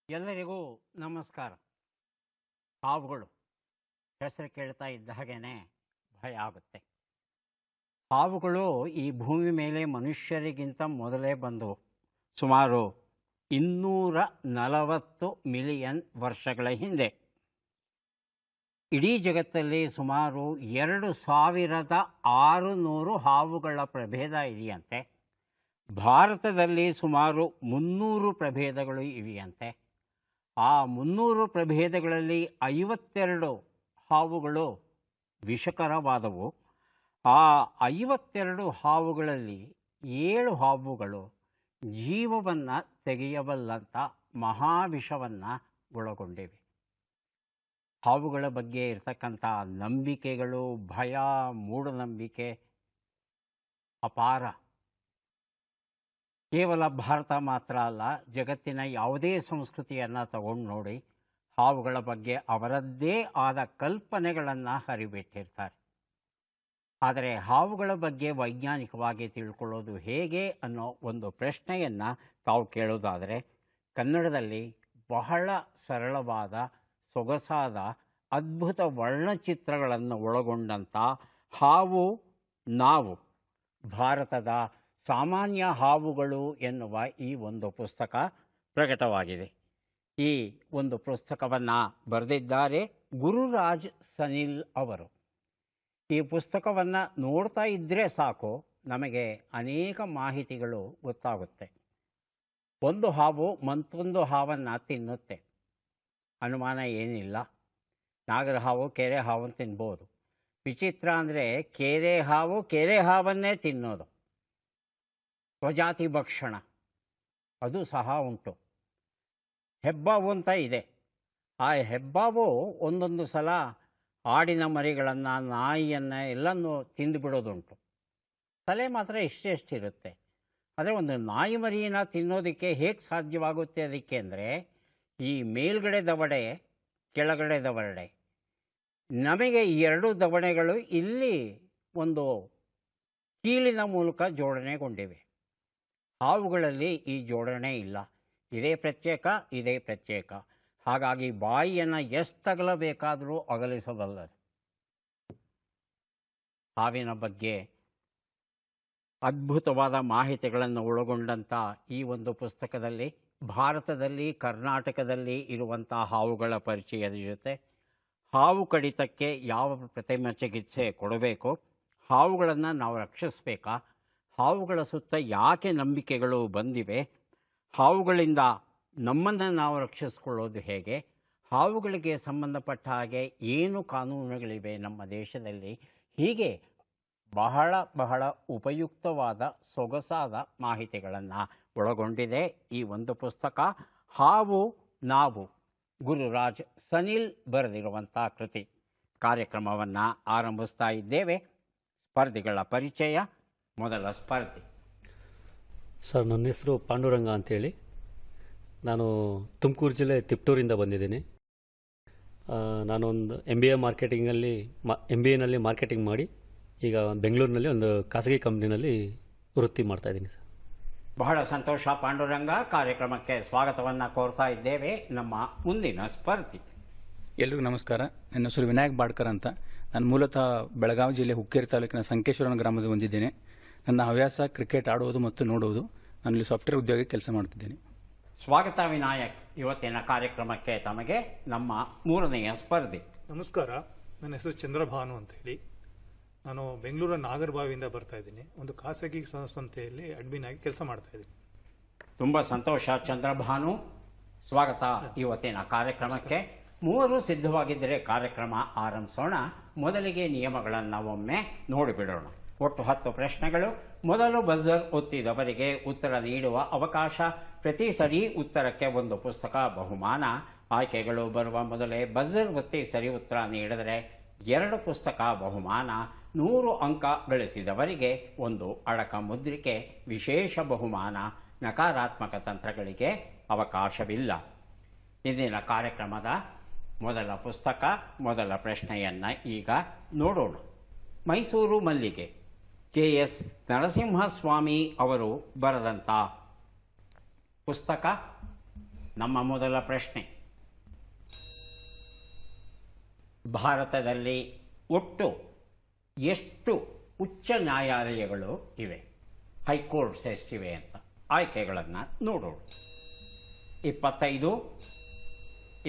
ಎಲ್ಲರಿಗೂ ನಮಸ್ಕಾರ. ಹಾವುಗಳು ಹೆಸರು ಕೇಳ್ತಾ ಇದ್ದ ಹಾಗೇನೆ ಭಯ ಆಗುತ್ತೆ. ಹಾವುಗಳು ಈ ಭೂಮಿ ಮೇಲೆ ಮನುಷ್ಯರಿಗಿಂತ ಮೊದಲೇ ಬಂದವು. ಸುಮಾರು 240 ಮಿಲಿಯನ್ ವರ್ಷಗಳ ಹಿಂದೆ. ಇಡೀ ಜಗತ್ತಲ್ಲಿ ಸುಮಾರು 2600 ಹಾವುಗಳ ಪ್ರಭೇದ ಇದೆಯಂತೆ. ಭಾರತದಲ್ಲಿ ಸುಮಾರು 300 ಪ್ರಭೇದಗಳು ಇವೆಯಂತೆ. ಆ 300 ಪ್ರಭೇದಗಳಲ್ಲಿ 52 ಹಾವುಗಳು ವಿಷಕರವಾದವು. ಆ 52 ಹಾವುಗಳಲ್ಲಿ 7 ಹಾವುಗಳು ಜೀವವನ್ನು ತೆಗೆಯಬಲ್ಲಂಥ ಮಹಾವಿಷವನ್ನು ಒಳಗೊಂಡಿವೆ. ಹಾವುಗಳ ಬಗ್ಗೆ ಇರತಕ್ಕಂಥ ನಂಬಿಕೆಗಳು, ಭಯ, ಮೂಢನಂಬಿಕೆ ಅಪಾರ. ಕೇವಲ ಭಾರತ ಮಾತ್ರ ಅಲ್ಲ, ಜಗತ್ತಿನ ಯಾವುದೇ ಸಂಸ್ಕೃತಿಯನ್ನು ತಗೊಂಡು ನೋಡಿ, ಹಾವುಗಳ ಬಗ್ಗೆ ಅವರದ್ದೇ ಆದ ಕಲ್ಪನೆಗಳನ್ನು ಹರಿಬಿಟ್ಟಿರ್ತಾರೆ. ಆದರೆ ಹಾವುಗಳ ಬಗ್ಗೆ ವೈಜ್ಞಾನಿಕವಾಗಿ ತಿಳ್ಕೊಳ್ಳೋದು ಹೇಗೆ ಅನ್ನೋ ಒಂದು ಪ್ರಶ್ನೆಯನ್ನು ತಾವು ಕೇಳೋದಾದರೆ, ಕನ್ನಡದಲ್ಲಿ ಬಹಳ ಸರಳವಾದ, ಸೊಗಸಾದ, ಅದ್ಭುತ ವರ್ಣಚಿತ್ರಗಳನ್ನು ಒಳಗೊಂಡಂಥ ಹಾವು ನಾವು ಭಾರತದ ಸಾಮಾನ್ಯ ಹಾವುಗಳು ಎನ್ನುವ ಈ ಒಂದು ಪುಸ್ತಕ ಪ್ರಕಟವಾಗಿದೆ. ಈ ಒಂದು ಪುಸ್ತಕವನ್ನು ಬರೆದಿದ್ದಾರೆ ಗುರುರಾಜ್ ಸನಿಲ್ ಅವರು. ಈ ಪುಸ್ತಕವನ್ನು ನೋಡ್ತಾ ಇದ್ದರೆ ಸಾಕು, ನಮಗೆ ಅನೇಕ ಮಾಹಿತಿಗಳು ಗೊತ್ತಾಗುತ್ತೆ. ಒಂದು ಹಾವು ಮತ್ತೊಂದು ಹಾವನ್ನು ತಿನ್ನುತ್ತೆ, ಅನುಮಾನ ಏನಿಲ್ಲ. ನಾಗರ ಹಾವು ಕೆರೆ ಹಾವನ್ನು ತಿನ್ಬೋದು. ವಿಚಿತ್ರ ಅಂದರೆ ಕೆರೆ ಹಾವನ್ನೇ ತಿನ್ನೋದು. ಸ್ವಜಾತಿ ಭಕ್ಷಣ ಅದು ಸಹ ಉಂಟು. ಹೆಬ್ಬಾವು ಅಂತ ಇದೆ. ಆ ಹೆಬ್ಬಾವು ಒಂದೊಂದು ಸಲ ಆಡಿನ ಮರಿಗಳನ್ನು, ನಾಯಿಯನ್ನು ಎಲ್ಲನೂ ತಿಂದುಬಿಡೋದುಂಟು. ತಲೆ ಮಾತ್ರ ಇಷ್ಟೆಷ್ಟಿರುತ್ತೆ. ಆದರೆ ಒಂದು ನಾಯಿ ಮರಿಯನ್ನು ತಿನ್ನೋದಕ್ಕೆ ಹೇಗೆ ಸಾಧ್ಯವಾಗುತ್ತೆ? ಅದಕ್ಕೆ ಅಂದರೆ ಈ ಮೇಲ್ಗಡೆ ದವಡೆ, ಕೆಳಗಡೆ ದವಡೆ, ನಮಗೆ ಈ 2 ದವಡೆಗಳು ಇಲ್ಲಿ ಒಂದು ಕೀಲಿನ ಮೂಲಕ ಜೋಡಣೆಗೊಂಡಿವೆ. ಹಾವುಗಳಲ್ಲಿ ಈ ಜೋಡಣೆ ಇಲ್ಲ. ಇದೇ ಪ್ರತ್ಯೇಕ. ಹಾಗಾಗಿ ಬಾಯಿಯನ್ನು ಎಷ್ಟಗಲಬೇಕಾದರೂ ಅಗಲಿಸಬಲ್ಲದು. ಹಾವಿನ ಬಗ್ಗೆ ಅದ್ಭುತವಾದ ಮಾಹಿತಿಗಳನ್ನು ಒಳಗೊಂಡಂಥ ಈ ಒಂದು ಪುಸ್ತಕದಲ್ಲಿ ಭಾರತದಲ್ಲಿ, ಕರ್ನಾಟಕದಲ್ಲಿ ಇರುವಂಥ ಹಾವುಗಳ ಪರಿಚಯದ ಜೊತೆ ಹಾವು ಕಡಿತಕ್ಕೆ ಯಾವ ಪ್ರಥಮ ಚಿಕಿತ್ಸೆ ಕೊಡಬೇಕು, ಹಾವುಗಳನ್ನು ನಾವು ರಕ್ಷಿಸಬೇಕಾ, ಹಾವುಗಳ ಸುತ್ತ ಯಾಕೆ ನಂಬಿಕೆಗಳು ಬಂದಿವೆ, ಹಾವುಗಳಿಂದ ನಮ್ಮನ್ನು ನಾವು ರಕ್ಷಿಸಿಕೊಳ್ಳೋದು ಹೇಗೆ, ಹಾವುಗಳಿಗೆ ಸಂಬಂಧಪಟ್ಟ ಹಾಗೆ ಏನು ಕಾನೂನುಗಳಿವೆ ನಮ್ಮ ದೇಶದಲ್ಲಿ, ಹೀಗೆ ಬಹಳ ಉಪಯುಕ್ತವಾದ, ಸೊಗಸಾದ ಮಾಹಿತಿಗಳನ್ನು ಒಳಗೊಂಡಿದೆ ಈ ಒಂದು ಪುಸ್ತಕ. ಹಾವು ನಾವು, ಗುರುರಾಜ್ ಸನಿಲ್ ಬರೆದಿರುವಂಥ ಕೃತಿ. ಕಾರ್ಯಕ್ರಮವನ್ನು ಆರಂಭಿಸ್ತಾ ಇದ್ದೇವೆ. ಸ್ಪರ್ಧಿಗಳ ಪರಿಚಯ. ಮೊದಲ ಸ್ಪರ್ಧಿ ಸರ್, ನನ್ನ ಹೆಸರು ಪಾಂಡುರಂಗ ಅಂತೇಳಿ. ನಾನು ತುಮಕೂರು ಜಿಲ್ಲೆ ತಿಪ್ಟೂರಿಂದ ಬಂದಿದ್ದೀನಿ. ನಾನೊಂದು MBA ನಲ್ಲಿ ಮಾರ್ಕೆಟಿಂಗ್ ಮಾಡಿ ಈಗ ಬೆಂಗಳೂರಿನಲ್ಲಿ ಒಂದು ಖಾಸಗಿ ಕಂಪ್ನಿನಲ್ಲಿ ವೃತ್ತಿ ಮಾಡ್ತಾಯಿದ್ದೀನಿ ಸರ್. ಬಹಳ ಸಂತೋಷ ಪಾಂಡುರಂಗ. ಕಾರ್ಯಕ್ರಮಕ್ಕೆ ಸ್ವಾಗತವನ್ನು ಕೋರ್ತಾ ಇದ್ದೇವೆ. ನಮ್ಮ ಮುಂದಿನ ಸ್ಪರ್ಧಿ. ಎಲ್ರಿಗೂ ನಮಸ್ಕಾರ. ನನ್ನ ಹೆಸರು ವಿನಾಯಕ್ ಬಾಡ್ಕರ್ ಅಂತ. ನಾನು ಮೂಲತಃ ಬೆಳಗಾವಿ ಜಿಲ್ಲೆ ಹುಕ್ಕೇರಿ ತಾಲೂಕಿನ ಸಂಕೇಶ್ವರನ ಗ್ರಾಮದಲ್ಲಿ ಬಂದಿದ್ದೇನೆ. ನನ್ನ ಹವ್ಯಾಸ ಕ್ರಿಕೆಟ್ ಆಡುವುದು ಮತ್ತು ನೋಡುವುದು. ನಾನಿಲ್ಲಿ ಸಾಫ್ಟ್ವೇರ್ ಉದ್ಯೋಗಿ ಕೆಲಸ ಮಾಡ್ತಿದ್ದೇನೆ. ಸ್ವಾಗತ ವಿನಾಯಕ್. ಇವತ್ತಿನ ಕಾರ್ಯಕ್ರಮಕ್ಕೆ ತಮಗೆ. ನಮ್ಮ ಮೂರನೆಯ ಸ್ಪರ್ಧಿ. ನಮಸ್ಕಾರ, ನನ್ನ ಹೆಸರು ಚಂದ್ರಭಾನು ಅಂತ ಹೇಳಿ. ನಾನು ಬೆಂಗಳೂರಿನ ನಾಗರಬಾವಿಯಿಂದ ಬರ್ತಾ ಇದ್ದೀನಿ. ಒಂದು ಖಾಸಗಿ ಸಂಸ್ಥೆಯಲ್ಲಿ ಅಡ್ಮಿನ್ ಆಗಿ ಕೆಲಸ ಮಾಡ್ತಾ ಇದ್ದೀನಿ. ತುಂಬ ಸಂತೋಷ ಚಂದ್ರಭಾನು, ಸ್ವಾಗತ ಇವತ್ತಿನ ಕಾರ್ಯಕ್ರಮಕ್ಕೆ. ಮೂವರು ಸಿದ್ಧವಾಗಿದ್ದರೆ ಕಾರ್ಯಕ್ರಮ ಆರಂಭಿಸೋಣ. ಮೊದಲಿಗೆ ನಿಯಮಗಳನ್ನು ಒಮ್ಮೆ ನೋಡಿಬಿಡೋಣ. ಒಟ್ಟು 10 ಪ್ರಶ್ನೆಗಳು. ಮೊದಲು ಬಜರ್ ಒತ್ತಿದವರಿಗೆ ಉತ್ತರ ನೀಡುವ ಅವಕಾಶ. ಪ್ರತಿ ಸರಿ ಉತ್ತರಕ್ಕೆ ಒಂದು ಪುಸ್ತಕ ಬಹುಮಾನ. ಆಯ್ಕೆಗಳು ಬರುವ ಮೊದಲೇ ಬಜರ್ ಒತ್ತಿ ಸರಿ ಉತ್ತರ ನೀಡಿದರೆ 2 ಪುಸ್ತಕ ಬಹುಮಾನ. 100 ಅಂಕ ಗಳಿಸಿದವರಿಗೆ ಒಂದು ಅಡಕ ಮುದ್ರಿಕೆ ವಿಶೇಷ ಬಹುಮಾನ. ನಕಾರಾತ್ಮಕ ತಂತ್ರಗಳಿಗೆ ಅವಕಾಶವಿಲ್ಲ. ಇಂದಿನ ಕಾರ್ಯಕ್ರಮದ ಮೊದಲ ಪುಸ್ತಕ, ಮೊದಲ ಪ್ರಶ್ನೆಯನ್ನು ಈಗ ನೋಡೋಣ. ಮೈಸೂರು ಮಲ್ಲಿಗೆ, KS ನರಸಿಂಹಸ್ವಾಮಿ ಅವರು ಬರೆದಂಥ ಪುಸ್ತಕ. ನಮ್ಮ ಮೊದಲ ಪ್ರಶ್ನೆ, ಭಾರತದಲ್ಲಿ ಒಟ್ಟು ಎಷ್ಟು ಉಚ್ಚ ನ್ಯಾಯಾಲಯಗಳು ಇವೆ? ಹೈಕೋರ್ಟ್ಸ್ ಎಷ್ಟಿವೆ ಅಂತ ಆಯ್ಕೆಗಳನ್ನು ನೋಡೋಣ. 25,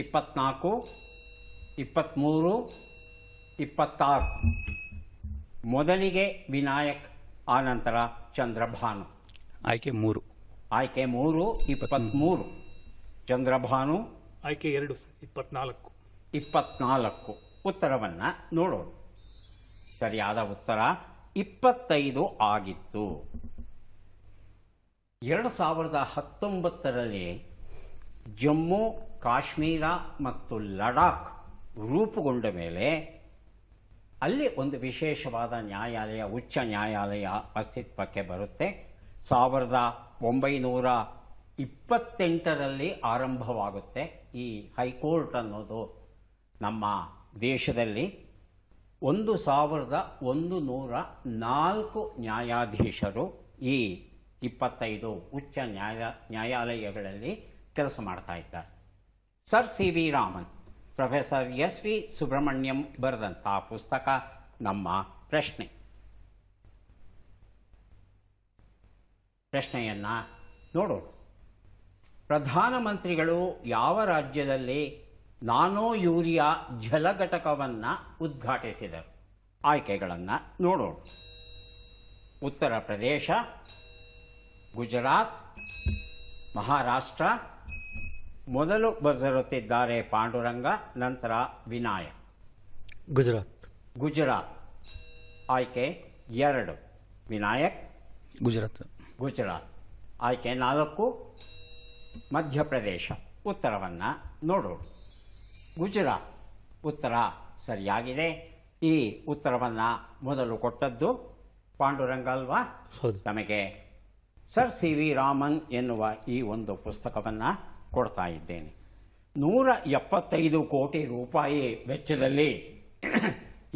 24, 23, 26. ಮೊದಲಿಗೆ ವಿನಾಯಕ್, ಆನಂತರ ಚಂದ್ರಭಾನು. ಆಯ್ಕೆ 3. ಆಯ್ಕೆ 3 23. ಚಂದ್ರಭಾನು ಆಯ್ಕೆ 2 ಸರ್ 24. 24. ಉತ್ತರವನ್ನು ನೋಡೋಣ. ಸರಿಯಾದ ಉತ್ತರ 25 ಆಗಿತ್ತು. 2019ರಲ್ಲಿ ಜಮ್ಮು ಕಾಶ್ಮೀರ ಮತ್ತು ಲಡಾಖ್ ರೂಪುಗೊಂಡ ಮೇಲೆ ಅಲ್ಲಿ ಒಂದು ವಿಶೇಷವಾದ ನ್ಯಾಯಾಲಯ, ಉಚ್ಚ ನ್ಯಾಯಾಲಯ ಅಸ್ತಿತ್ವಕ್ಕೆ ಬರುತ್ತೆ. 1928ರಲ್ಲಿ ಆರಂಭವಾಗುತ್ತೆ ಈ ಹೈಕೋರ್ಟ್ ಅನ್ನೋದು. ನಮ್ಮ ದೇಶದಲ್ಲಿ 1104 ನ್ಯಾಯಾಧೀಶರು ಈ 25 ಉಚ್ಚ ನ್ಯಾಯಾಲಯಗಳಲ್ಲಿ ಕೆಲಸ ಮಾಡ್ತಾ ಇದ್ದಾರೆ. Sir C V Raman, professor S V Subrahmanyam ಬರೆದಂಥ ಪುಸ್ತಕ ನಮ್ಮ ಪ್ರಶ್ನೆಯನ್ನು ನೋಡೋಣ. ಪ್ರಧಾನಮಂತ್ರಿಗಳು ಯಾವ ರಾಜ್ಯದಲ್ಲಿ ನಾನೋ ಯೂರಿಯಾ ಜಲಘಟಕವನ್ನು ಉದ್ಘಾಟಿಸಿದರು? ಆಯ್ಕೆಗಳನ್ನು ನೋಡೋಣ. ಉತ್ತರ ಪ್ರದೇಶ, ಗುಜರಾತ್, ಮಹಾರಾಷ್ಟ್ರ. ಮೊದಲು ಬರೆದಿರುತ್ತಿದ್ದಾರೆ ಪಾಂಡುರಂಗ, ನಂತರ ವಿನಾಯಕ್. ಗುಜರಾತ್. ಆಯ್ಕೆ 2 ವಿನಾಯಕ್. ಗುಜರಾತ್. ಆಯ್ಕೆ 4 ಮಧ್ಯಪ್ರದೇಶ. ಉತ್ತರವನ್ನು ನೋಡೋಣ. ಗುಜರಾತ್ ಉತ್ತರ ಸರಿಯಾಗಿದೆ. ಈ ಉತ್ತರವನ್ನು ಮೊದಲು ಕೊಟ್ಟದ್ದು ಪಾಂಡುರಂಗ ಅಲ್ವಾ? ಹೌದು. ತಮಗೆ ಸರ್ ಸಿ ವಿ ರಾಮನ್ ಎನ್ನುವ ಈ ಒಂದು ಪುಸ್ತಕವನ್ನು ಕೊಡ್ತಾ ಇದ್ದೇನೆ. 175 ಕೋಟಿ ರೂಪಾಯಿ ವೆಚ್ಚದಲ್ಲಿ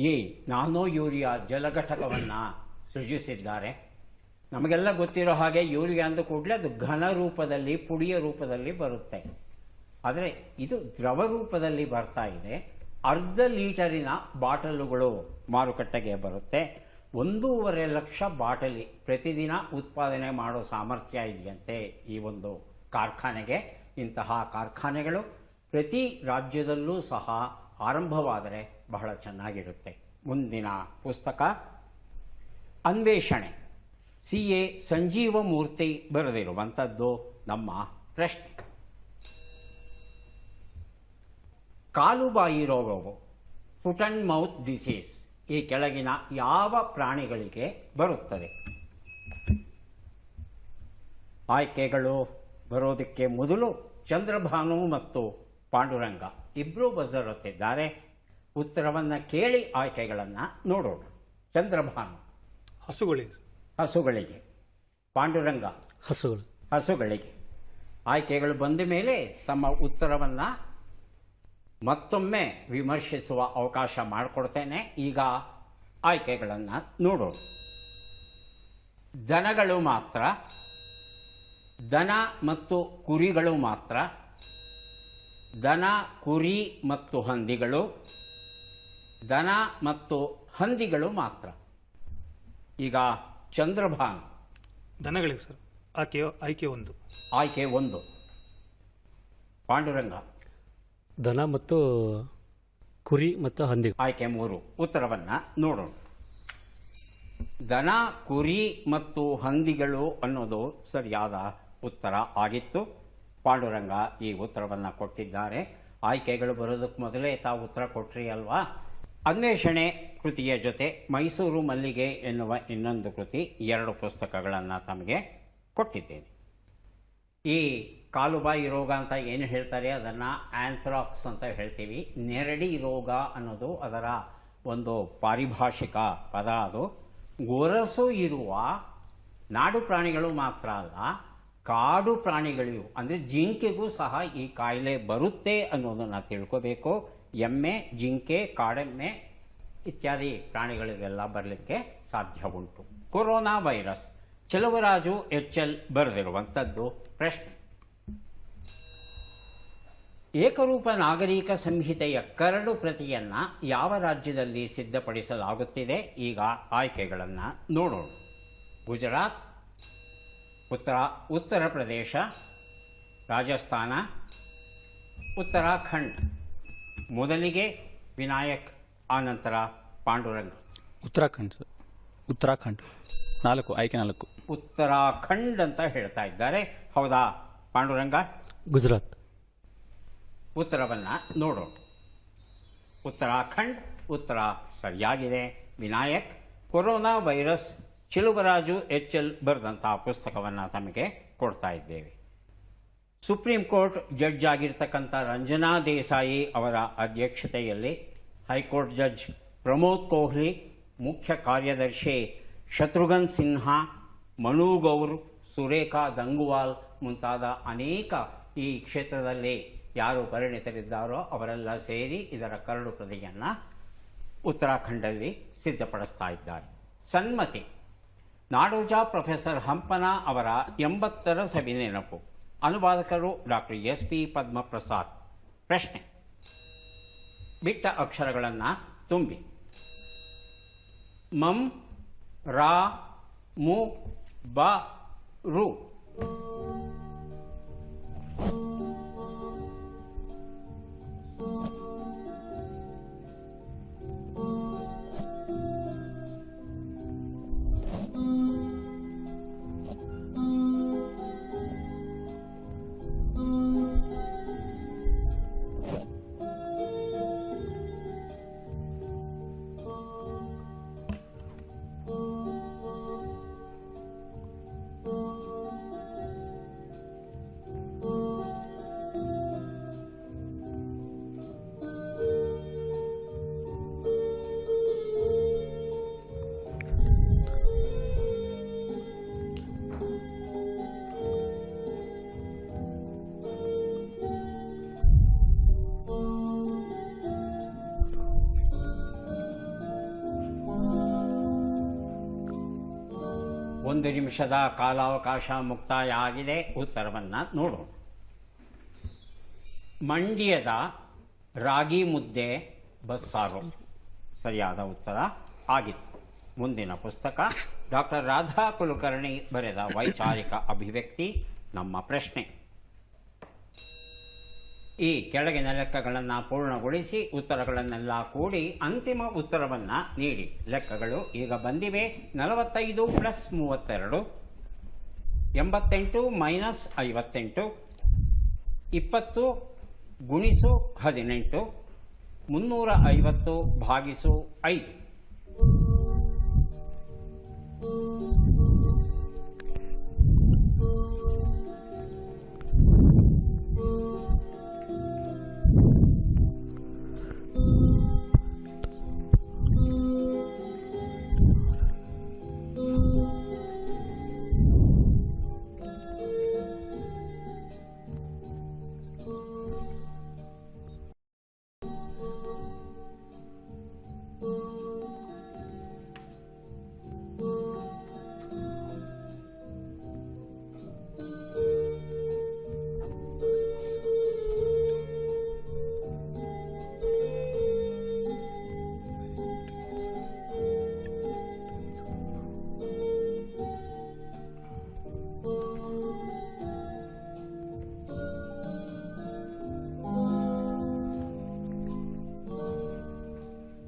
ಈ ನಾನೋ ಯೂರಿಯಾ ಜಲಘಟಕವನ್ನು ಸೃಜಿಸಿದ್ದಾರೆ. ನಮಗೆಲ್ಲ ಗೊತ್ತಿರೋ ಹಾಗೆ ಯೂರಿಯಾ ಅಂದ ಕೂಡಲೇ ಅದು ಘನ ರೂಪದಲ್ಲಿ, ಪುಡಿಯ ರೂಪದಲ್ಲಿ ಬರುತ್ತೆ. ಆದರೆ ಇದು ದ್ರವ ರೂಪದಲ್ಲಿ ಬರ್ತಾ ಇದೆ. 1/2 ಲೀಟರಿನ ಬಾಟಲುಗಳು ಮಾರುಕಟ್ಟೆಗೆ ಬರುತ್ತೆ. 1.5 ಲಕ್ಷ ಬಾಟಲಿ ಪ್ರತಿದಿನ ಉತ್ಪಾದನೆ ಮಾಡೋ ಸಾಮರ್ಥ್ಯ ಇದೆಯಂತೆ ಈ ಒಂದು ಕಾರ್ಖಾನೆಗೆ. ಇಂತಹ ಕಾರ್ಖಾನೆಗಳು ಪ್ರತಿ ರಾಜ್ಯದಲ್ಲೂ ಸಹ ಆರಂಭವಾದರೆ ಬಹಳ ಚೆನ್ನಾಗಿರುತ್ತೆ. ಮುಂದಿನ ಪುಸ್ತಕ ಅನ್ವೇಷಣೆ, CA ಸಂಜೀವ ಮೂರ್ತಿ ಬರೆದಿರುವಂಥದ್ದು ನಮ್ಮ ಪ್ರಶ್ನೆ. ಕಾಲುಬಾಯಿ ರೋಗವು, ಫುಟ್ ಅಂಡ್ ಮೌತ್ ಡಿಸೀಸ್, ಈ ಕೆಳಗಿನ ಯಾವ ಪ್ರಾಣಿಗಳಿಗೆ ಬರುತ್ತದೆ? ಆಯ್ಕೆಗಳು ಬರೋದಕ್ಕೆ ಮೊದಲು ಚಂದ್ರಭಾನು ಮತ್ತು ಪಾಂಡುರಂಗ ಇಬ್ಬರೂ ಬರೆದಿರುತ್ತಿದ್ದಾರೆ. ಉತ್ತರವನ್ನು ಕೇಳಿ ಆಯ್ಕೆಗಳನ್ನು ನೋಡೋಣ. ಚಂದ್ರಭಾನು ಹಸುಗಳಿಗೆ, ಪಾಂಡುರಂಗ ಹಸುಗಳಿಗೆ. ಆಯ್ಕೆಗಳು ಬಂದ ಮೇಲೆ ತಮ್ಮ ಉತ್ತರವನ್ನು ಮತ್ತೊಮ್ಮೆ ವಿಮರ್ಶಿಸುವ ಅವಕಾಶ ಮಾಡಿಕೊಡ್ತೇನೆ. ಈಗ ಆಯ್ಕೆಗಳನ್ನು ನೋಡೋಣ. ದನಗಳು ಮಾತ್ರ, ದನ ಮತ್ತು ಕುರಿಗಳು ಮಾತ್ರ, ದನ, ಕುರಿ ಮತ್ತು ಹಂದಿಗಳು, ದನ ಮತ್ತು ಹಂದಿಗಳು ಮಾತ್ರ. ಈಗ ಚಂದ್ರಭಾನು. ದನಗಳಿಗೆ ಸರ್. ಆಯ್ಕೆ 1. ಆಯ್ಕೆ 1. ಪಾಂಡುರಂಗ. ದನ ಮತ್ತು ಕುರಿ ಮತ್ತು ಹಂದಿ. ಆಯ್ಕೆ 3. ಉತ್ತರವನ್ನು ನೋಡೋಣ. ದನ, ಕುರಿ ಮತ್ತು ಹಂದಿಗಳು ಅನ್ನೋದು ಸರಿಯಾದ ಉತ್ತರ ಆಗಿತ್ತು. ಪಾಂಡುರಂಗ ಈ ಉತ್ತರವನ್ನು ಕೊಟ್ಟಿದ್ದಾರೆ. ಆಯ್ಕೆಗಳು ಬರೋದಕ್ಕೆ ಮೊದಲೇ ತಾವು ಉತ್ತರ ಕೊಟ್ರಿ ಅಲ್ವಾ? ಅನ್ವೇಷಣೆ ಕೃತಿಯ ಜೊತೆ ಮೈಸೂರು ಮಲ್ಲಿಗೆ ಎನ್ನುವ ಇನ್ನೊಂದು ಕೃತಿ, 2 ಪುಸ್ತಕಗಳನ್ನು ತಮಗೆ ಕೊಟ್ಟಿದ್ದೇನೆ. ಈ ಕಾಲುಬಾಯಿ ರೋಗ ಅಂತ ಏನು ಹೇಳ್ತಾರೆ ಅದನ್ನು ಆಂಥ್ರಾಕ್ಸ್ ಅಂತ ಹೇಳ್ತೀವಿ. ನೆರಡಿ ರೋಗ ಅನ್ನೋದು ಅದರ ಒಂದು ಪಾರಿಭಾಷಿಕ ಪದ. ಅದು ಗೊರಸು ಇರುವ ನಾಡು ಪ್ರಾಣಿಗಳು ಮಾತ್ರ ಅಲ್ಲ, ಕಾಡು ಪ್ರಾಣಿಗಳಿಗೂ ಅಂದರೆ ಜಿಂಕೆಗೂ ಸಹ ಈ ಕಾಯಿಲೆ ಬರುತ್ತೆ ಅನ್ನೋದನ್ನು ತಿಳ್ಕೋಬೇಕು. ಎಮ್ಮೆ, ಜಿಂಕೆ, ಕಾಡೆಮ್ಮೆ ಇತ್ಯಾದಿ ಪ್ರಾಣಿಗಳಿಗೆಲ್ಲ ಬರಲಿಕ್ಕೆ ಸಾಧ್ಯ ಉಂಟು. ಕೊರೋನಾ ವೈರಸ್, ಚೆಲುವರಾಜು HL ಬರೆದಿರುವಂಥದ್ದು ಪ್ರಶ್ನೆ. ಏಕರೂಪ ನಾಗರಿಕ ಸಂಹಿತೆಯ ಕರಡು ಪ್ರತಿಯನ್ನು ಯಾವ ರಾಜ್ಯದಲ್ಲಿ ಸಿದ್ಧಪಡಿಸಲಾಗುತ್ತಿದೆ? ಈಗ ಆಯ್ಕೆಗಳನ್ನು ನೋಡೋಣ. ಗುಜರಾತ್, ಉತ್ತರ ಪ್ರದೇಶ, ರಾಜಸ್ಥಾನ, ಉತ್ತರಾಖಂಡ್. ಮೊದಲಿಗೆ ವಿನಾಯಕ್, ಆನಂತರ ಪಾಂಡುರಂಗ್. ಉತ್ತರಾಖಂಡ್ ಸರ್. ಉತ್ತರಾಖಂಡ್ 4 ಆಯ್ಕೆ 4. ಉತ್ತರಾಖಂಡ್ ಅಂತ ಹೇಳ್ತಾ ಇದ್ದಾರೆ. ಹೌದಾ ಪಾಂಡುರಂಗ? ಗುಜರಾತ್. ಉತ್ತರವನ್ನು ನೋಡೋಣ. ಉತ್ತರಾಖಂಡ್ ಉತ್ತರ ಸರಿಯಾಗಿದೆ. ವಿನಾಯಕ್, ಕೊರೋನಾ ವೈರಸ್ ಚಿಲುಬರಾಜು HL ಬರೆದಂಥ ಪುಸ್ತಕವನ್ನು ತಮಗೆ ಕೊಡ್ತಾ ಇದ್ದೇವೆ. ಸುಪ್ರೀಂ ಕೋರ್ಟ್ ಜಡ್ಜ್ ಆಗಿರ್ತಕ್ಕಂಥ ರಂಜನಾ ದೇಸಾಯಿ ಅವರ ಅಧ್ಯಕ್ಷತೆಯಲ್ಲಿ ಹೈಕೋರ್ಟ್ ಜಡ್ಜ್ ಪ್ರಮೋದ್ ಕೊಹ್ಲಿ, ಮುಖ್ಯ ಕಾರ್ಯದರ್ಶಿ ಶತ್ರುಘ್ನ ಸಿನ್ಹಾ, ಮನು ಗೌರ್, ಸುರೇಖಾ ಗಂಗುವಾಲ್ ಮುಂತಾದ ಅನೇಕ ಈ ಕ್ಷೇತ್ರದಲ್ಲಿ ಯಾರು ಪರಿಣಿತರಿದ್ದಾರೋ ಅವರೆಲ್ಲ ಸೇರಿ ಇದರ ಕರಡು ಪ್ರತಿಯನ್ನು ಉತ್ತರಾಖಂಡಲ್ಲಿ ಸಿದ್ಧಪಡಿಸ್ತಾ ಇದ್ದಾರೆ. ಸನ್ಮತಿ, ನಾಡೋಜ ಪ್ರೊಫೆಸರ್ ಹಂಪನ ಅವರ 80ರ ಸವಿ ನೆನಪು. ಅನುವಾದಕರು ಡಾಕ್ಟರ್ SP ಪದ್ಮಪ್ರಸಾದ್. ಪ್ರಶ್ನೆ: ಬಿಟ್ಟ ಅಕ್ಷರಗಳನ್ನು ತುಂಬಿ. ಮಂ, ರಾ, ಮು, ಬ, ರು. ಒಂದು ನಿಮಿಷದ ಕಾಲಾವಕಾಶ ಮುಕ್ತಾಯ ಆಗಿದೆ. ಉತ್ತರವನ್ನು ನೋಡೋಣ. ಮಂಡ್ಯದ ರಾಗಿ ಮುದ್ದೆ ಬಸ್ಸಾರು ಸರಿಯಾದ ಉತ್ತರ ಆಗಿತ್ತು. ಮುಂದಿನ ಪುಸ್ತಕ ಡಾಕ್ಟರ್ ರಾಧಾ ಕುಲಕರ್ಣಿ ಬರೆದ ವೈಚಾರಿಕ ಅಭಿವ್ಯಕ್ತಿ. ನಮ್ಮ ಪ್ರಶ್ನೆ: ಈ ಕೆಳಗಿನ ಲೆಕ್ಕಗಳನ್ನು ಪೂರ್ಣಗೊಳಿಸಿ ಉತ್ತರಗಳನ್ನೆಲ್ಲ ಕೂಡಿ ಅಂತಿಮ ಉತ್ತರವನ್ನು ನೀಡಿ. ಲೆಕ್ಕಗಳು ಈಗ ಬಂದಿವೆ. 45 + 32, 88 - 58, 20 × 18, 350 / 5.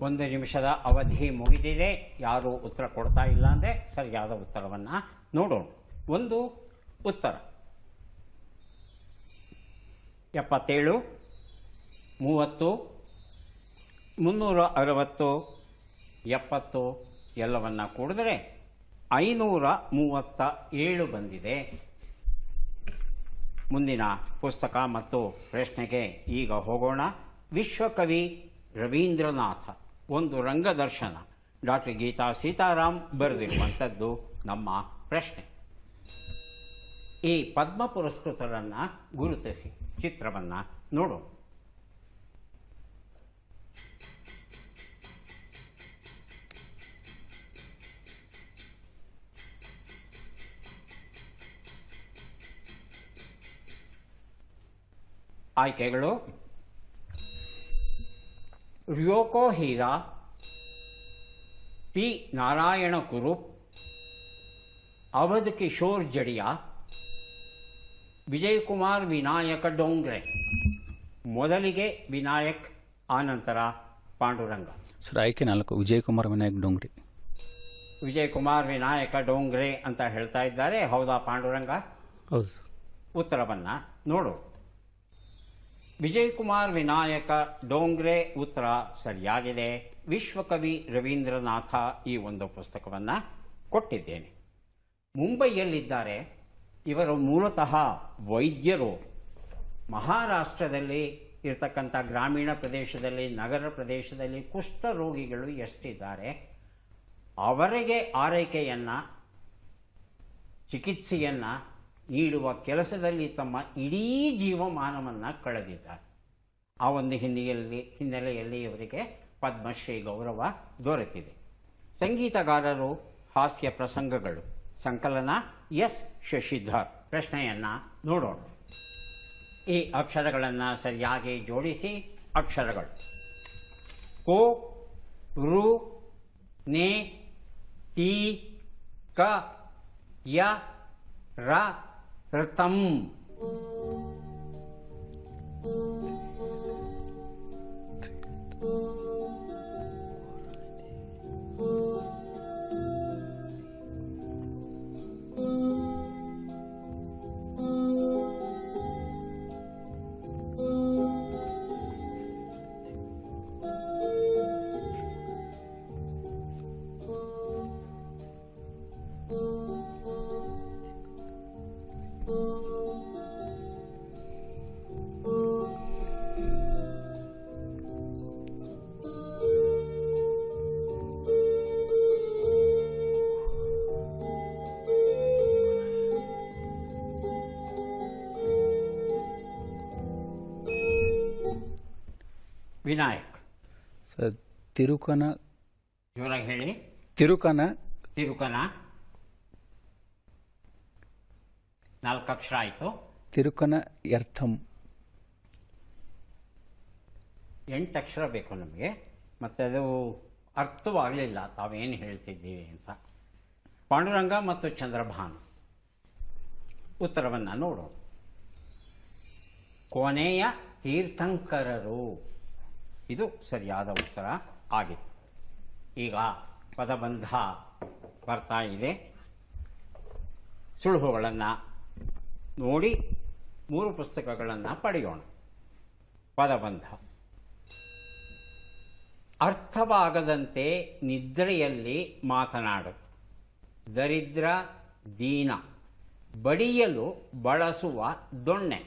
ಒಂದು ನಿಮಿಷದ ಅವಧಿ ಮುಗಿದಿದೆ. ಯಾರು ಉತ್ತರ ಕೊಡ್ತಾ ಇಲ್ಲ ಅಂದರೆ ಸರಿಯಾದ ಉತ್ತರವನ್ನು ನೋಡೋಣ. ಒಂದು ಉತ್ತರ 77, 30, 360, 70 ಎಲ್ಲವನ್ನ ಕೂಡಿದರೆ 537 ಬಂದಿದೆ. ಮುಂದಿನ ಪುಸ್ತಕ ಮತ್ತು ಪ್ರಶ್ನೆಗೆ ಈಗ ಹೋಗೋಣ. ವಿಶ್ವಕವಿ ರವೀಂದ್ರನಾಥ ಒಂದು ರಂಗದರ್ಶನ. ಡಾಕ್ಟರ್ ಗೀತಾ ಸೀತಾರಾಮ್ ಬರೆದಿರುವಂಥದ್ದು ನಮ್ಮ ಪ್ರಶ್ನೆ. ಈ ಪದ್ಮ ಪುರಸ್ಕೃತರನ್ನು ಗುರುತಿಸಿ. ಚಿತ್ರವನ್ನು ನೋಡೋಣ. ಆಯ್ಕೆಗಳು ರ್ಯೋಕೋ ಹೀರಾ, ಪಿ ನಾರಾಯಣ ಕುರುಪ್, ಅವಧ್ ಕಿಶೋರ್ ಜಡಿಯಾ, ವಿಜಯ್ ಕುಮಾರ್ ವಿನಾಯಕ ಡೋಂಗ್ರೆ. ಮೊದಲಿಗೆ ವಿನಾಯಕ್, ಆನಂತರ ಪಾಂಡುರಂಗ. ಸರ್ ಆಯ್ಕೆ 4 ವಿಜಯಕುಮಾರ್ ವಿನಾಯಕ್ ಡೋಂಗ್ರಿ. ವಿಜಯ್ ಕುಮಾರ್ ವಿನಾಯಕ ಡೋಂಗ್ರೆ ಅಂತ ಹೇಳ್ತಾ ಇದ್ದಾರೆ. ಹೌದಾ ಪಾಂಡುರಂಗ? ಹೌದು ಸರ್. ಉತ್ತರವನ್ನ ನೋಡು. ವಿಜಯ್ ಕುಮಾರ್ ವಿನಾಯಕ ಡೋಂಗ್ರೆ ಉತ್ತರ ಸರಿಯಾಗಿದೆ. ವಿಶ್ವಕವಿ ರವೀಂದ್ರನಾಥ ಈ ಒಂದು ಪುಸ್ತಕವನ್ನ ಕೊಟ್ಟಿದ್ದೇನೆ. ಮುಂಬೈಯಲ್ಲಿದ್ದಾರೆ. ಇವರು ಮೂಲತಃ ವೈದ್ಯರು. ಮಹಾರಾಷ್ಟ್ರದಲ್ಲಿ ಇರ್ತಕ್ಕಂಥ ಗ್ರಾಮೀಣ ಪ್ರದೇಶದಲ್ಲಿ, ನಗರ ಪ್ರದೇಶದಲ್ಲಿ ಕುಷ್ಠರೋಗಿಗಳು ಎಷ್ಟಿದ್ದಾರೆ ಅವರಿಗೆ ಆರೈಕೆಯನ್ನು, ಚಿಕಿತ್ಸೆಯನ್ನು ನೀಡುವ ಕೆಲಸದಲ್ಲಿ ತಮ್ಮ ಇಡೀ ಜೀವಮಾನವನ್ನು ಕಳೆದಿದ್ದಾರೆ. ಆ ಒಂದು ಹಿನ್ನೆಲೆಯಲ್ಲಿ ಇವರಿಗೆ ಪದ್ಮಶ್ರೀ ಗೌರವ ದೊರೆತಿದೆ. ಸಂಗೀತಗಾರರು, ಹಾಸ್ಯ ಪ್ರಸಂಗಗಳು. ಸಂಕಲನ ಎಸ್ ಶಶಿಧರ್. ಪ್ರಶ್ನೆಯನ್ನು ನೋಡೋಣ. ಈ ಅಕ್ಷರಗಳನ್ನು ಸರಿಯಾಗಿ ಜೋಡಿಸಿ. ಅಕ್ಷರಗಳು ಕೋ, ರು, ನೆ, ಟಿ, ಕ, ಯ, ರ, ಋತಂ. ವಿನಾಯಕ್. ಸರ್ ತಿರುಕನ. ಜೋರಾಗಿ ಹೇಳಿ. ತಿರುಕನ. ತಿರುಕನ 4 ಅಕ್ಷರ ಆಯಿತು. ತಿರುಕನ ಎರ್ಥಂ. 8 ಅಕ್ಷರ ಬೇಕು ನಮಗೆ. ಮತ್ತೆ ಅದು ಅರ್ಥವಾಗಲಿಲ್ಲ ತಾವೇನು ಹೇಳ್ತಿದ್ದೀವಿ ಅಂತ. ಪಾಂಡುರಂಗ ಮತ್ತು ಚಂದ್ರಭಾನು. ಉತ್ತರವನ್ನು ನೋಡೋಣ. ಕೊನೆಯ ತೀರ್ಥಂಕರರು. ಇದು ಸರಿಯಾದ ಉತ್ತರ ಆಗಿದೆ. ಈಗ ಪದಬಂಧ ಬರ್ತಾ ಇದೆ. ಸುಳುಹುಗಳನ್ನು ನೋಡಿ 3 ಪುಸ್ತಕಗಳನ್ನು ಪಡೆಯೋಣ. ಪದಬಂಧ. ಅರ್ಥವಾಗದಂತೆ ನಿದ್ರೆಯಲ್ಲಿ ಮಾತನಾಡು. ದರಿದ್ರ, ದೀನ. ಬಡಿಯಲು ಬಳಸುವ ದೊಣ್ಣೆ.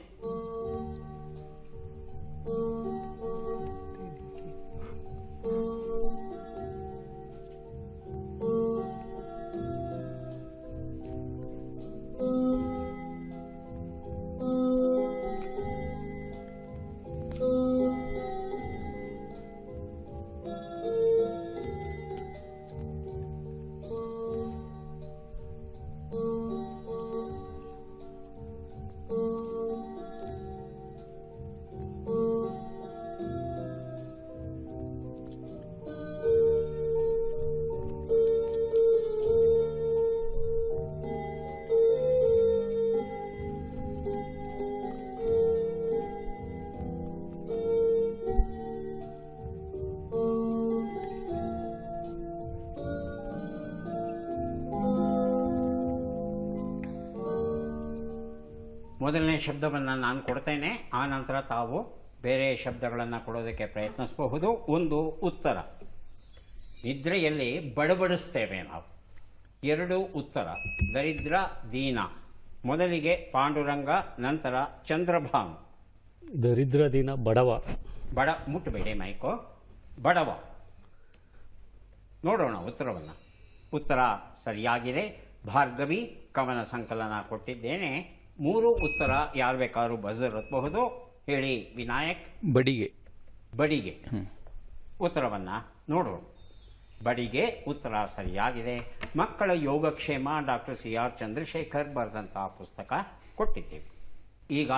ಮೊದಲನೇ ಶಬ್ದವನ್ನು ನಾನು ಕೊಡ್ತೇನೆ. ಆ ನಂತರ ತಾವು ಬೇರೆ ಶಬ್ದಗಳನ್ನು ಕೊಡೋದಕ್ಕೆ ಪ್ರಯತ್ನಿಸಬಹುದು. ಒಂದು ಉತ್ತರ. ನಿದ್ರೆಯಲ್ಲಿ ಬಡಬಡಿಸ್ತೇವೆ ನಾವು. 2 ಉತ್ತರ. ದರಿದ್ರ, ದೀನ. ಮೊದಲಿಗೆ ಪಾಂಡುರಂಗ, ನಂತರ ಚಂದ್ರಭಾನು. ದರಿದ್ರ, ದೀನ, ಬಡವ. ಮುಟ್ಟಬೇಡಿ ಮೈಕೋ. ಬಡವ. ನೋಡೋಣ ಉತ್ತರವನ್ನು. ಉತ್ತರ ಸರಿಯಾಗಿದೆ. ಭಾರ್ಗವಿ ಕವನ ಸಂಕಲನ ಕೊಟ್ಟಿದ್ದೇನೆ. 3 ಉತ್ತರ. ಯಾರು ಬೇಕಾದ್ರೂ ಬಜರ್ ಒತ್ತಬಹುದು. ಹೇಳಿ ವಿನಾಯಕ್. ಬಡಿಗೆ. ಬಡಿಗೆ. ಉತ್ತರವನ್ನು ನೋಡೋಣ. ಬಡಿಗೆ ಉತ್ತರ ಸರಿಯಾಗಿದೆ. ಮಕ್ಕಳ ಯೋಗಕ್ಷೇಮ ಡಾಕ್ಟರ್ CR ಚಂದ್ರಶೇಖರ್ ಬರೆದಂತಹ ಪುಸ್ತಕ ಕೊಟ್ಟಿದ್ದೇವೆ. ಈಗ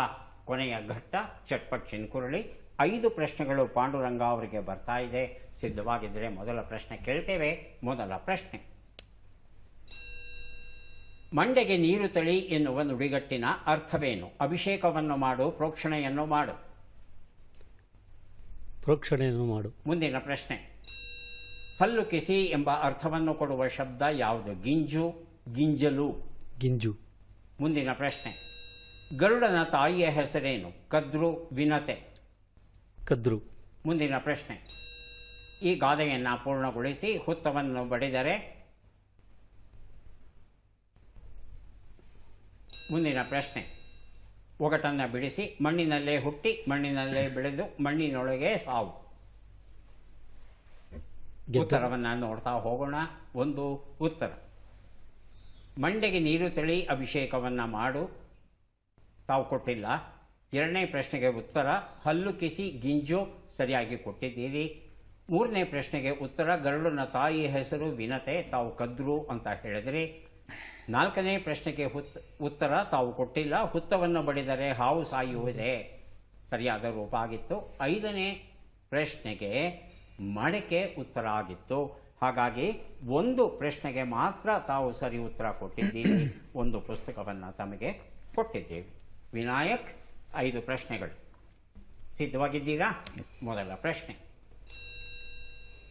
ಕೊನೆಯ ಘಟ್ಟ ಚಟ್ಪಟ್ ಚಿನ್ಕುರಳಿ. 5 ಪ್ರಶ್ನೆಗಳು ಪಾಂಡುರಂಗ ಅವರಿಗೆ ಬರ್ತಾ ಇದೆ. ಸಿದ್ಧವಾಗಿದ್ದರೆ ಮೊದಲ ಪ್ರಶ್ನೆ ಕೇಳ್ತೇವೆ. ಮೊದಲ ಪ್ರಶ್ನೆ, ಮಂಡೆಗೆ ನೀರು ತಳಿ ಎನ್ನುವ ನುಡಿಗಟ್ಟಿನ ಅರ್ಥವೇನು? ಅಭಿಷೇಕವನ್ನು ಮಾಡು, ಪ್ರೋಕ್ಷಣೆಯನ್ನು ಮಾಡು. ಪ್ರೋಕ್ಷಣೆಯನ್ನು ಮಾಡು. ಮುಂದಿನ ಪ್ರಶ್ನೆ, ಹಲ್ಲು ಕಿಸಿ ಎಂಬ ಅರ್ಥವನ್ನು ಕೊಡುವ ಶಬ್ದ ಯಾವುದು? ಗಿಂಜು, ಗಿಂಜಲು. ಗಿಂಜು. ಮುಂದಿನ ಪ್ರಶ್ನೆ, ಗರುಡನ ತಾಯಿಯ ಹೆಸರೇನು? ಕದ್ರು, ವಿನತೆ. ಕದ್ರು. ಮುಂದಿನ ಪ್ರಶ್ನೆ, ಈ ಗಾದೆಯನ್ನು ಪೂರ್ಣಗೊಳಿಸಿ. ಹುತ್ತವನ್ನು ಬಡಿದರೆ. ಮುಂದಿನ ಪ್ರಶ್ನೆ, ಒಗಟನ್ನು ಬಿಡಿಸಿ. ಮಣ್ಣಿನಲ್ಲೇ ಹುಟ್ಟಿ ಮಣ್ಣಿನಲ್ಲೇ ಬೆಳೆದು ಮಣ್ಣಿನೊಳಗೆ ಸಾವು. ಉತ್ತರವನ್ನು ನೋಡ್ತಾ ಹೋಗೋಣ. ಒಂದು ಉತ್ತರ, ಮಂಡೆಗೆ ನೀರು ತಳಿ ಅಭಿಷೇಕವನ್ನು ಮಾಡು, ತಾವು ಕೊಟ್ಟಿಲ್ಲ. 2ನೇ ಪ್ರಶ್ನೆಗೆ ಉತ್ತರ ಹಲ್ಲು ಕಿಸಿ ಗಿಂಜು, ಸರಿಯಾಗಿ ಕೊಟ್ಟಿದ್ದೀರಿ. 3ನೇ ಪ್ರಶ್ನೆಗೆ ಉತ್ತರ ಗರುಡನ ತಾಯಿ ಹೆಸರು ವಿನತೆ, ತಾವು ಕದ್ರು ಅಂತ ಹೇಳಿದ್ರಿ. 4ನೇ ಪ್ರಶ್ನೆಗೆ ಉತ್ತರ ತಾವು ಕೊಟ್ಟಿಲ್ಲ. ಹುತ್ತವನ್ನು ಬಡಿದರೆ ಹಾವು ಸಾಯುವುದೇ, ಸರಿಯಾದ ರೂಪ ಆಗಿತ್ತು. 5ನೇ ಪ್ರಶ್ನೆಗೆ ಮಡಕೆ ಉತ್ತರ ಆಗಿತ್ತು. ಹಾಗಾಗಿ ಒಂದು ಪ್ರಶ್ನೆಗೆ ಮಾತ್ರ ತಾವು ಸರಿ ಉತ್ತರ ಕೊಟ್ಟಿದ್ದೀರಿ. ಒಂದು ಪುಸ್ತಕವನ್ನು ತಮಗೆ ಕೊಟ್ಟಿದ್ದೀವಿ. ವಿನಾಯಕ್, 5 ಪ್ರಶ್ನೆಗಳು. ಸಿದ್ಧವಾಗಿದ್ದೀರಾ? ಮೊದಲ ಪ್ರಶ್ನೆ,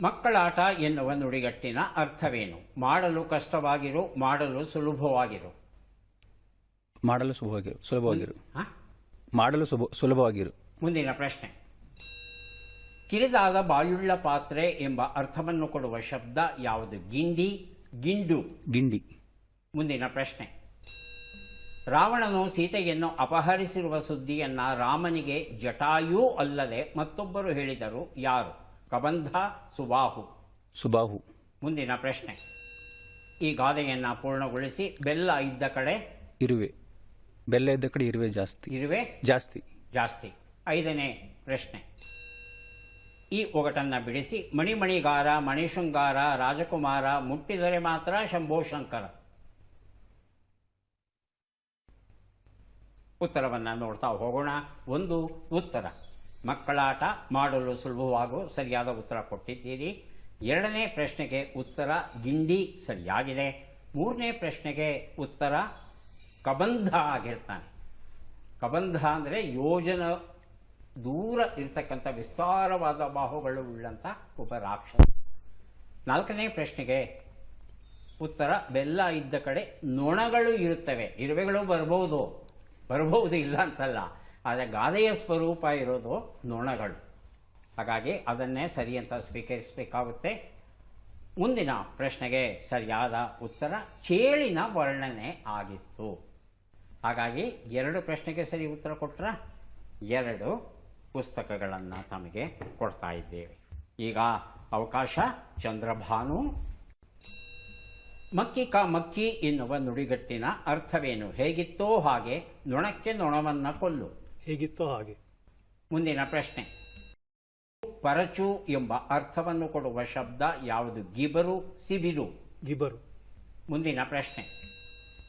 ಮಕ್ಕಳಾಟ ಎನ್ನುವ ನುಡಿಗಟ್ಟಿನ ಅರ್ಥವೇನು? ಮಾಡಲು ಕಷ್ಟವಾಗಿರು, ಮಾಡಲು ಸುಲಭವಾಗಿರು. ಮಾಡಲು ಸುಲಭವಾಗಿರು. ಹ? ಮಾಡಲು ಸುಲಭವಾಗಿರು. ಮುಂದಿನ ಪ್ರಶ್ನೆ, ಕಿರಿದಾದ ಬಾಯುಳ್ಳ ಪಾತ್ರೆ ಎಂಬ ಅರ್ಥವನ್ನು ಕೊಡುವ ಶಬ್ದ ಯಾವುದು? ಗಿಂಡಿ, ಗಿಂಡು. ಗಿಂಡಿ. ಮುಂದಿನ ಪ್ರಶ್ನೆ, ರಾವಣನು ಸೀತೆಯನ್ನು ಅಪಹರಿಸಿರುವ ಸುದ್ದಿಯನ್ನ ರಾಮನಿಗೆ ಜಟಾಯು ಅಲ್ಲದೆ ಮತ್ತೊಬ್ಬರು ಹೇಳಿದರು, ಯಾರು? ಕಬಂಧ, ಸುಬಾಹು. ಸುಬಾಹು. ಮುಂದಿನ ಪ್ರಶ್ನೆ, ಈ ಗಾದೆಯನ್ನು ಪೂರ್ಣಗೊಳಿಸಿ. ಬೆಲ್ಲ ಇದ್ದ ಕಡೆ ಇರುವೆ, ಬೆಲ್ಲ ಇದ್ದ ಕಡೆ ಇರುವೆ ಜಾಸ್ತಿ. ಇರುವೆ ಜಾಸ್ತಿ. ಜಾಸ್ತಿ. 5ನೇ ಪ್ರಶ್ನೆ, ಈ ಒಗಟನ್ನು ಬಿಡಿಸಿ. ಮಣಿಮಣಿಗಾರ, ಮಣಿಶೃಂಗಾರ, ರಾಜಕುಮಾರ, ಮುಟ್ಟಿದರೆ ಮಾತ್ರ ಶಂಭೋ ಶಂಕರ. ಉತ್ತರವನ್ನು ನೋಡ್ತಾ ಹೋಗೋಣ. ಒಂದು ಉತ್ತರ, ಮಕ್ಕಳಾಟ ಮಾಡಲು ಸುಲಭವಾಗು, ಸರಿಯಾದ ಉತ್ತರ ಕೊಟ್ಟಿದ್ದೀರಿ. 2ನೇ ಪ್ರಶ್ನೆಗೆ ಉತ್ತರ ಗಿಂಡಿ, ಸರಿಯಾಗಿದೆ. 3ನೇ ಪ್ರಶ್ನೆಗೆ ಉತ್ತರ ಕಬಂಧ ಆಗಿರ್ತಾನೆ. ಕಬಂಧ ಅಂದರೆ ಯೋಜನ ದೂರ ಇರ್ತಕ್ಕಂಥ ವಿಸ್ತಾರವಾದ ಬಾಹುಗಳು ಉಳ್ಳಂಥ ಒಬ್ಬ ರಾಕ್ಷಸ. 4ನೇ ಪ್ರಶ್ನೆಗೆ ಉತ್ತರ ಬೆಲ್ಲ ಇದ್ದ ಕಡೆ ನೊಣಗಳು ಇರುತ್ತವೆ. ಇರುವೆಗಳು ಬರಬಹುದು ಇಲ್ಲ ಅಂತಲ್ಲ, ಆದರೆ ಗಾದೆಯ ಸ್ವರೂಪ ಇರೋದು ನೊಣಗಳು. ಹಾಗಾಗಿ ಅದನ್ನೇ ಸರಿ ಅಂತ ಸ್ವೀಕರಿಸಬೇಕಾಗುತ್ತೆ. ಮುಂದಿನ ಪ್ರಶ್ನೆಗೆ ಸರಿಯಾದ ಉತ್ತರ ಚೇಳಿನ ವರ್ಣನೆ ಆಗಿತ್ತು. ಹಾಗಾಗಿ 2 ಪ್ರಶ್ನೆಗೆ ಸರಿ ಉತ್ತರ ಕೊಟ್ರ 2 ಪುಸ್ತಕಗಳನ್ನು ತಮಗೆ ಕೊಡ್ತಾ ಇದ್ದೇವೆ. ಈಗ ಅವಕಾಶ ಚಂದ್ರಭಾನು. ಮಕ್ಕಿ ಕಾ ಮಕ್ಕಿ ಎನ್ನುವ ನುಡಿಗಟ್ಟಿನ ಅರ್ಥವೇನು? ಹೇಗಿತ್ತೋ ಹಾಗೆ ನೊಣಕ್ಕೆ ನೊಣವನ್ನ ಕೊಲ್ಲು. ಹೇಗಿತ್ತೋ ಹಾಗೆ. ಮುಂದಿನ ಪ್ರಶ್ನೆ, ಪರಚು ಎಂಬ ಅರ್ಥವನ್ನು ಕೊಡುವ ಶಬ್ದ ಯಾವುದು? ಗಿಬರು, ಸಿಬಿರು. ಗಿಬರು. ಮುಂದಿನ ಪ್ರಶ್ನೆ,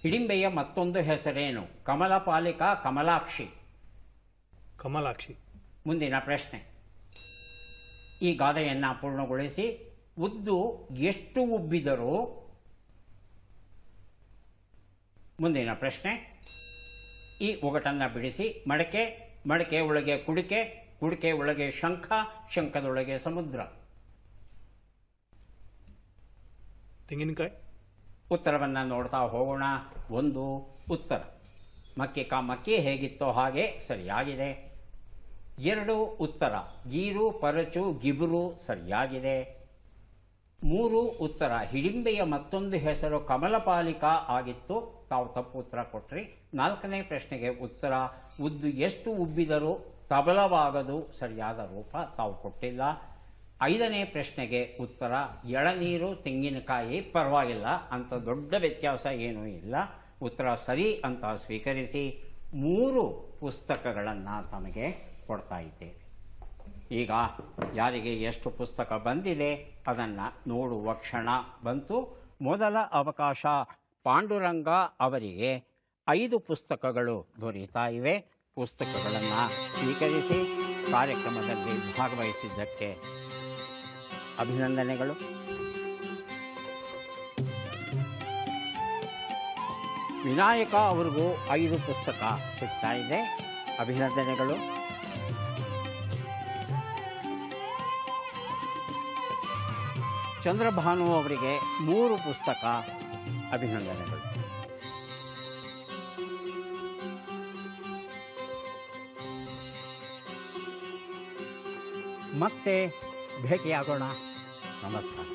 ಹಿಡಿಂಬೆಯ ಮತ್ತೊಂದು ಹೆಸರೇನು? ಕಮಲಪಾಲಿಕಾ, ಕಮಲಾಕ್ಷಿ. ಕಮಲಾಕ್ಷಿ. ಮುಂದಿನ ಪ್ರಶ್ನೆ, ಈ ಗಾದೆಯನ್ನು ಪೂರ್ಣಗೊಳಿಸಿ. ಉದ್ದು ಎಷ್ಟು ಉಬ್ಬಿದರೂ. ಮುಂದಿನ ಪ್ರಶ್ನೆ, ಈ ಒಗಟನ್ನು ಬಿಡಿಸಿ. ಮಡಕೆ, ಮಡಕೆ ಒಳಗೆ ಕುಡಿಕೆ, ಕುಡಿಕೆ ಒಳಗೆ ಶಂಖ, ಶಂಖದೊಳಗೆ ಸಮುದ್ರ. ತೆಂಗಿನಕಾಯಿ. ಉತ್ತರವನ್ನು ನೋಡ್ತಾ ಹೋಗೋಣ. ಒಂದು ಉತ್ತರ, ಮಕ್ಕಿ ಕಾ ಮಕ್ಕಿ, ಹೇಗಿತ್ತೋ ಹಾಗೆ, ಸರಿಯಾಗಿದೆ. 2 ಉತ್ತರ, ಗೀರು, ಪರಚು, ಗಿಬುರು, ಸರಿಯಾಗಿದೆ. 3 ಉತ್ತರ, ಹಿಡಿಂಬೆಯ ಮತ್ತೊಂದು ಹೆಸರು ಕಮಲಪಾಲಿಕಾ ಆಗಿತ್ತು, ತಾವು ತಪ್ಪು ಉತ್ತರ ಕೊಟ್ರಿ. 4ನೇ ಪ್ರಶ್ನೆಗೆ ಉತ್ತರ ಉದ್ದು ಎಷ್ಟು ಉಬ್ಬಿದರೂ ತಬಲವಾಗದು, ಸರಿಯಾದ ರೂಪ, ತಾವು ಕೊಟ್ಟಿಲ್ಲ. 5ನೇ ಪ್ರಶ್ನೆಗೆ ಉತ್ತರ ಎಳನೀರು, ತೆಂಗಿನಕಾಯಿ, ಪರವಾಗಿಲ್ಲ, ಅಂತ ದೊಡ್ಡ ವ್ಯತ್ಯಾಸ ಏನೂ ಇಲ್ಲ, ಉತ್ತರ ಸರಿ ಅಂತ ಸ್ವೀಕರಿಸಿ 3 ಪುಸ್ತಕಗಳನ್ನು ತಮಗೆ ಕೊಡ್ತಾ ಇದ್ದೇವೆ. ಈಗ ಯಾರಿಗೆ ಎಷ್ಟು ಪುಸ್ತಕ ಬಂದಿದೆ ಅದನ್ನು ನೋಡುವ ಕ್ಷಣ ಬಂತು. ಮೊದಲ ಅವಕಾಶ ಪಾಂಡುರಂಗ ಅವರಿಗೆ 5 ಪುಸ್ತಕಗಳು ದೊರೆಯುತ್ತಾ ಇವೆ. ಪುಸ್ತಕಗಳನ್ನು ಸ್ವೀಕರಿಸಿ ಕಾರ್ಯಕ್ರಮದಲ್ಲಿ ಭಾಗವಹಿಸಿದ್ದಕ್ಕೆ ಅಭಿನಂದನೆಗಳು. ವಿನಾಯಕ ಅವ್ರಿಗೂ 5 ಪುಸ್ತಕ ಸಿಗ್ತಾ ಇದೆ. ಅಭಿನಂದನೆಗಳು. ಚಂದ್ರಭಾನು ಅವರಿಗೆ 3 ಪುಸ್ತಕ. ಅಭಿನಂದನೆಗಳು. ಮತ್ತೆ ಭೇಟಿಯಾಗೋಣ. ನಮಸ್ಕಾರ.